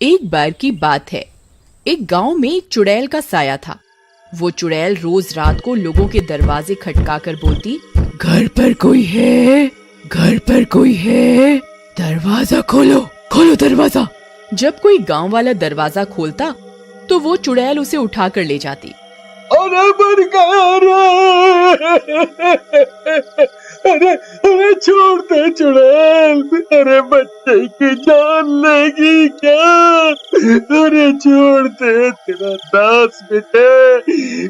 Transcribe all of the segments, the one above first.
एक बार की बात है। एक गांव में एक चुड़ैल का साया था। वो चुड़ैल रोज रात को लोगों के दरवाजे खटकाकर बोलती, घर पर कोई है, घर पर कोई है, दरवाजा खोलो, खोलो दरवाजा। जब कोई गांव वाला दरवाजा खोलता तो वो चुड़ैल उसे उठाकर ले जाती। अरे मर गया अरे अरे छोड़ दे चुड़ैल, अरे बच्चे की जान लेगी क्या? अरे छोड़ दे, तेरा दास बेटे,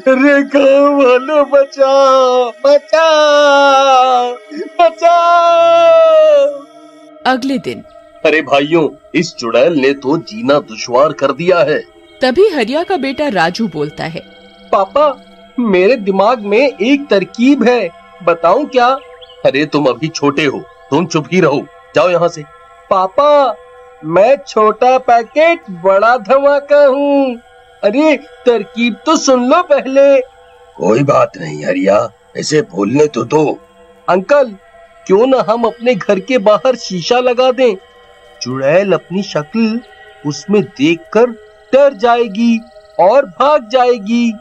अरे गाँव वालों बचाओ बचाओ बचाओ। अगले दिन, अरे भाइयों, इस चुड़ैल ने तो जीना दुश्वार कर दिया है। तभी हरिया का बेटा राजू बोलता है, पापा, मेरे दिमाग में एक तरकीब है, बताऊं क्या? अरे तुम अभी छोटे हो, तुम चुप ही रहो, जाओ यहाँ से। पापा, मैं छोटा पैकेट बड़ा धमाका हूँ। अरे तरकीब तो सुन लो पहले। कोई बात नहीं हरिया, ऐसे बोलने तो दो। अंकल, क्यों न हम अपने घर के बाहर शीशा लगा दें? चुड़ैल अपनी शक्ल उसमें देखकर डर जाएगी और भाग जाएगी।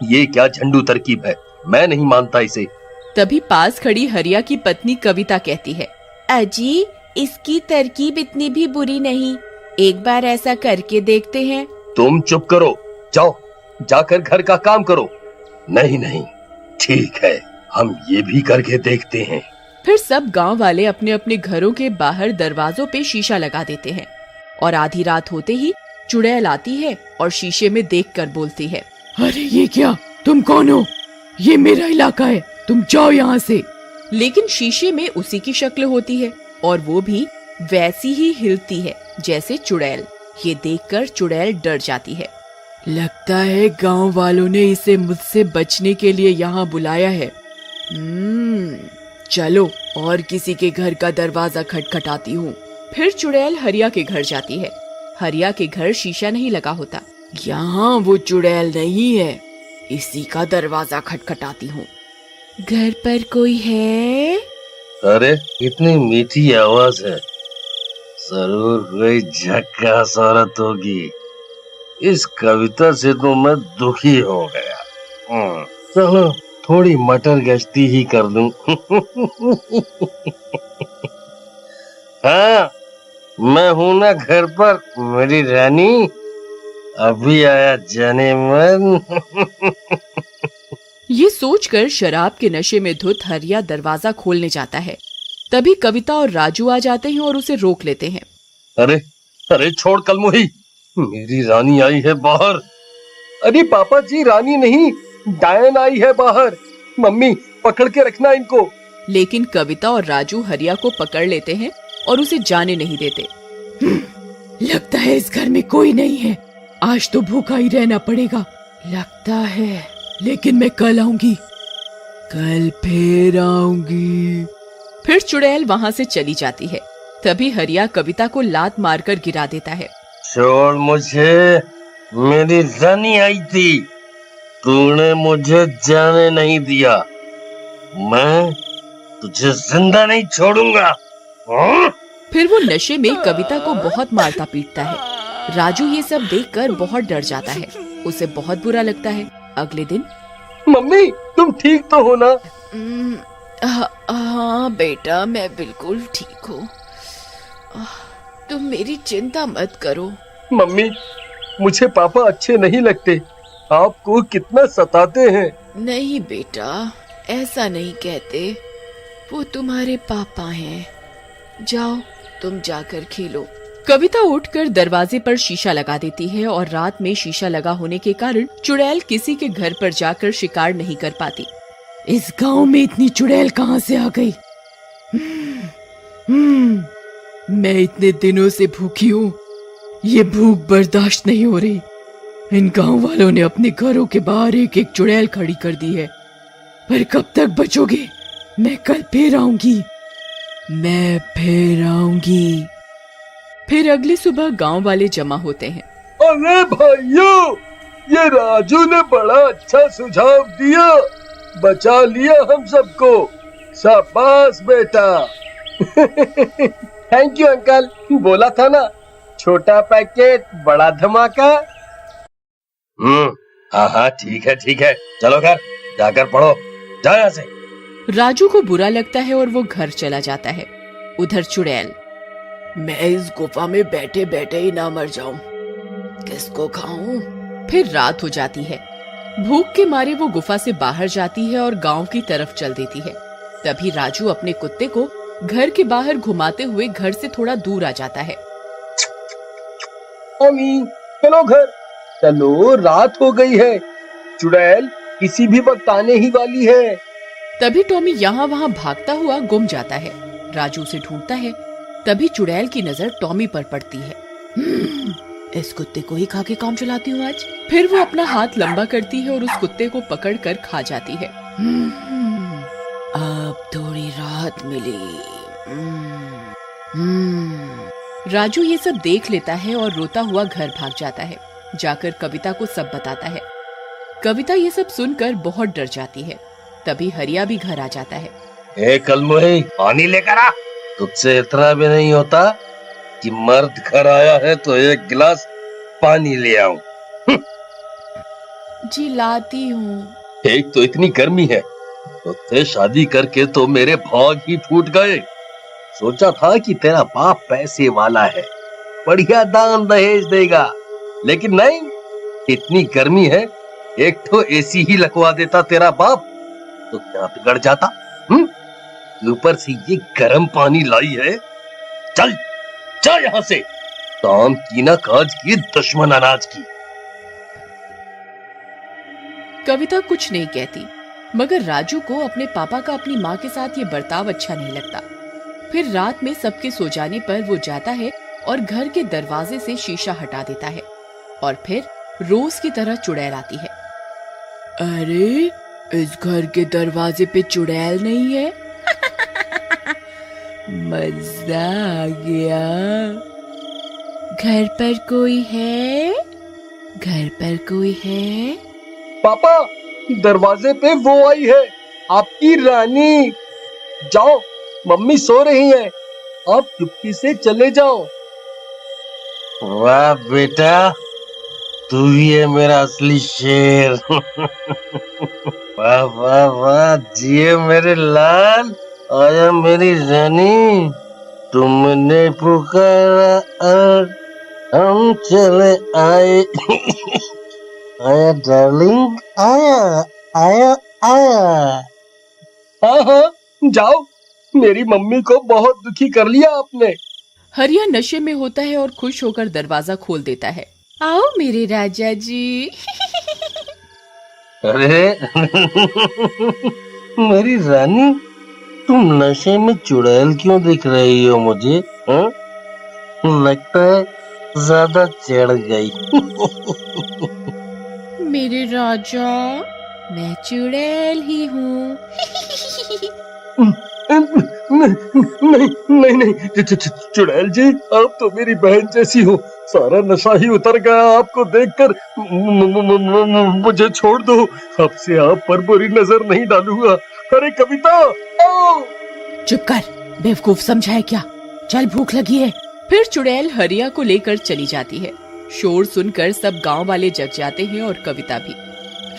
ये क्या झंडू तरकीब है, मैं नहीं मानता इसे। तभी पास खड़ी हरिया की पत्नी कविता कहती है, अजी, इसकी तरकीब इतनी भी बुरी नहीं, एक बार ऐसा करके देखते हैं। तुम चुप करो, जाओ जाकर घर का काम करो। नहीं नहीं, ठीक है, हम ये भी करके देखते हैं। फिर सब गांव वाले अपने अपने घरों के बाहर दरवाजों पे शीशा लगा देते हैं और आधी रात होते ही चुड़ैल आती है और शीशे में देखकर बोलती है, अरे ये क्या, तुम कौन हो? ये मेरा इलाका है, तुम जाओ यहाँ से। लेकिन शीशे में उसी की शक्ल होती है और वो भी वैसी ही हिलती है जैसे चुड़ैल। ये देखकर चुड़ैल डर जाती है। लगता है गांव वालों ने इसे मुझसे बचने के लिए यहाँ बुलाया है। चलो और किसी के घर का दरवाजा खटखटाती हूँ। फिर चुड़ैल हरिया के घर जाती है। हरिया के घर शीशा नहीं लगा होता। यहाँ वो चुड़ैल नहीं है, इसी का दरवाजा खटखटाती हूँ। घर पर कोई है? अरे इतनी मीठी आवाज है, जरूर कोई झक्कास औरत होगी। इस कविता से तो मैं दुखी हो गया। चलो थोड़ी मटर गश्ती ही कर दूं। हाँ, मैं हूं ना घर पर, मेरी रानी, अभी आया जाने मन। ये सोचकर शराब के नशे में धुत हरिया दरवाजा खोलने जाता है। तभी कविता और राजू आ जाते हैं और उसे रोक लेते हैं। अरे अरे छोड़ कलमुही, मेरी रानी आई है बाहर। अरे पापा जी, रानी नहीं, डायन आई है बाहर। मम्मी, पकड़ के रखना इनको। लेकिन कविता और राजू हरिया को पकड़ लेते हैं और उसे जाने नहीं देते। लगता है इस घर में कोई नहीं है, आज तो भूखा ही रहना पड़ेगा लगता है, लेकिन मैं कल आऊंगी, कल फिर आऊंगी। फिर चुड़ैल वहाँ से चली जाती है। तभी हरिया कविता को लात मारकर गिरा देता है। छोड़ मुझे, मेरी रानी आई थी, तूने मुझे जाने नहीं दिया, मैं तुझे जिंदा नहीं छोड़ूंगा। फिर वो नशे में कविता को बहुत मारता पीटता है। राजू ये सब देखकर बहुत डर जाता है, उसे बहुत बुरा लगता है। अगले दिन, मम्मी, तुम ठीक तो हो ना? हाँ बेटा, मैं बिल्कुल ठीक हूँ, तुम मेरी चिंता मत करो। मम्मी, मुझे पापा अच्छे नहीं लगते, आपको कितना सताते हैं। नहीं बेटा, ऐसा नहीं कहते, वो तुम्हारे पापा हैं। जाओ तुम जाकर खेलो। कविता उठकर दरवाजे पर शीशा लगा देती है और रात में शीशा लगा होने के कारण चुड़ैल किसी के घर पर जाकर शिकार नहीं कर पाती। इस गांव में इतनी चुड़ैल कहाँ से आ गई? मैं इतने दिनों से भूखी हूँ, ये भूख बर्दाश्त नहीं हो रही। इन गांव वालों ने अपने घरों के बाहर एक एक चुड़ैल खड़ी कर दी है, पर कब तक बचोगे? मैं कल फिर आऊंगी, मैं फिर आऊंगी। फिर अगली सुबह गांव वाले जमा होते हैं। अरे भाइयों, ये राजू ने बड़ा अच्छा सुझाव दिया, बचा लिया हम सबको, शाबाश बेटा। थैंक यू अंकल, बोला था ना, छोटा पैकेट बड़ा धमाका। हाँ हाँ ठीक है, चलो घर जाकर पढ़ो, जाओ यहाँ से। राजू को बुरा लगता है और वो घर चला जाता है। उधर चुड़ैल, मैं इस गुफा में बैठे बैठे ही ना मर जाऊं, किसको खाऊं? फिर रात हो जाती है। भूख के मारे वो गुफा से बाहर जाती है और गांव की तरफ चल देती है। तभी राजू अपने कुत्ते को घर के बाहर घुमाते हुए घर से थोड़ा दूर आ जाता है। अम्मी चलो घर, चलो रात हो गई है, चुड़ैल किसी भी वक्त आने ही वाली है। तभी टॉमी यहाँ वहाँ भागता हुआ गुम जाता है। राजू उसे ढूंढता है। तभी चुड़ैल की नजर टॉमी पर पड़ती है। इस कुत्ते को ही खा के काम चलाती हूँ आज। फिर वो अपना हाथ लंबा करती है और उस कुत्ते को पकड़कर खा जाती है। अब थोड़ी राहत मिली। राजू ये सब देख लेता है और रोता हुआ घर भाग जाता है। जाकर कविता को सब बताता है। कविता ये सब सुनकर बहुत डर जाती है। तभी हरिया भी घर आ जाता है। ए कलमुही, पानी लेकर आ। तुझसे इतना भी नहीं होता कि मर्द घर आया है तो एक गिलास पानी ले आऊं। जी लाती हूँ। एक तो इतनी गर्मी है, तुझसे शादी करके तो मेरे भाग ही फूट गए। सोचा था कि तेरा बाप पैसे वाला है, बढ़िया दान दहेज देगा, लेकिन नहीं, इतनी गर्मी है, एक तो एसी ही लगवा देता तेरा बाप तो क्या बिगड़ जाता। ऊपर से ये गर्म पानी लाई है। चल चल यहाँ से, काम की ना काज की, दुश्मन अनाज की। कविता कुछ नहीं कहती, मगर राजू को अपने पापा का अपनी माँ के साथ ये बर्ताव अच्छा नहीं लगता। फिर रात में सबके सो जाने पर वो जाता है और घर के दरवाजे से शीशा हटा देता है और फिर रोज की तरह चुड़ैल आती है। अरे इस घर के दरवाजे पे चुड़ैल नहीं है। मजा आ गया। घर पर कोई है? घर पर कोई है? पापा, दरवाजे पे वो आई है, आपकी रानी। जाओ, मम्मी सो रही है, आप चुपके से चले जाओ। वाह बेटा, तू ही है मेरा असली शेर। वाह वाह वाह, जिए मेरे लाल, आया मेरी रानी, तुमने पुकारा और हम चले आए। आया डार्लिंग, आया आया आया। हाँ हाँ जाओ, मेरी मम्मी को बहुत दुखी कर लिया आपने। हरिया नशे में होता है और खुश होकर दरवाजा खोल देता है। आओ मेरे राजा जी। अरे मेरी रानी, तुम नशे में चुड़ैल क्यों दिख रही हो मुझे? लगता है ज्यादा चढ़ गई। मेरे राजा, मैं चुड़ैल ही हूँ। नहीं, चुड़ैल जी, आप तो मेरी बहन जैसी हो, सारा नशा ही उतर गया आपको देखकर। मुझे छोड़ दो, अब से आप पर बुरी नजर नहीं डालूंगा। अरे कविता, आओ। चुप कर, बेवकूफ समझा है क्या? चल, भूख लगी है। फिर चुड़ैल हरिया को लेकर चली जाती है। शोर सुनकर सब गांव वाले जग जाते हैं और कविता भी।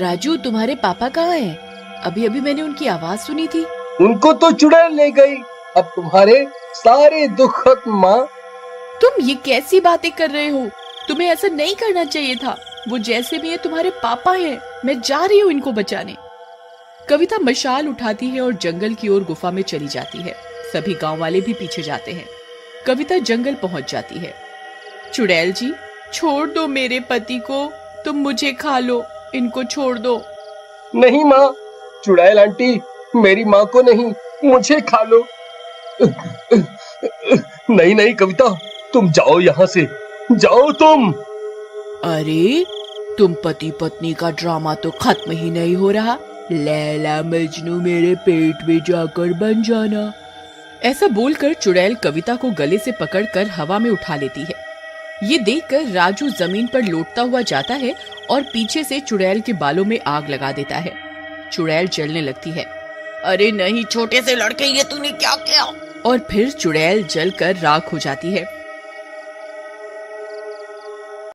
राजू, तुम्हारे पापा कहाँ हैं? अभी अभी मैंने उनकी आवाज सुनी थी। उनको तो चुड़ैल ले गई, अब तुम्हारे सारे दुख खत्म। माँ, तुम ये कैसी बातें कर रहे हो? तुम्हें ऐसा नहीं करना चाहिए था। वो जैसे भी है तुम्हारे पापा हैं। मैं जा रही हूँ इनको बचाने। कविता मशाल उठाती है और जंगल की ओर गुफा में चली जाती है। सभी गांव वाले भी पीछे जाते हैं। कविता जंगल पहुंच जाती है। चुड़ैल जी, छोड़ दो मेरे पति को, तुम मुझे खा लो, इनको छोड़ दो। नहीं माँ, चुड़ैल आंटी, मेरी माँ को नहीं, मुझे खा लो। नहीं कविता, तुम जाओ यहाँ से, जाओ तुम। अरे, तुम पति पत्नी का ड्रामा तो खत्म ही नहीं हो रहा। लैला मजनू मेरे पेट में जाकर बन जाना। ऐसा बोलकर चुड़ैल कविता को गले से पकड़कर हवा में उठा लेती है। ये देखकर राजू जमीन पर लौटता हुआ जाता है और पीछे से चुड़ैल के बालों में आग लगा देता है। चुड़ैल जलने लगती है। अरे नहीं छोटे से लड़के, ये तूने क्या किया? और फिर चुड़ैल जलकर राख हो जाती है।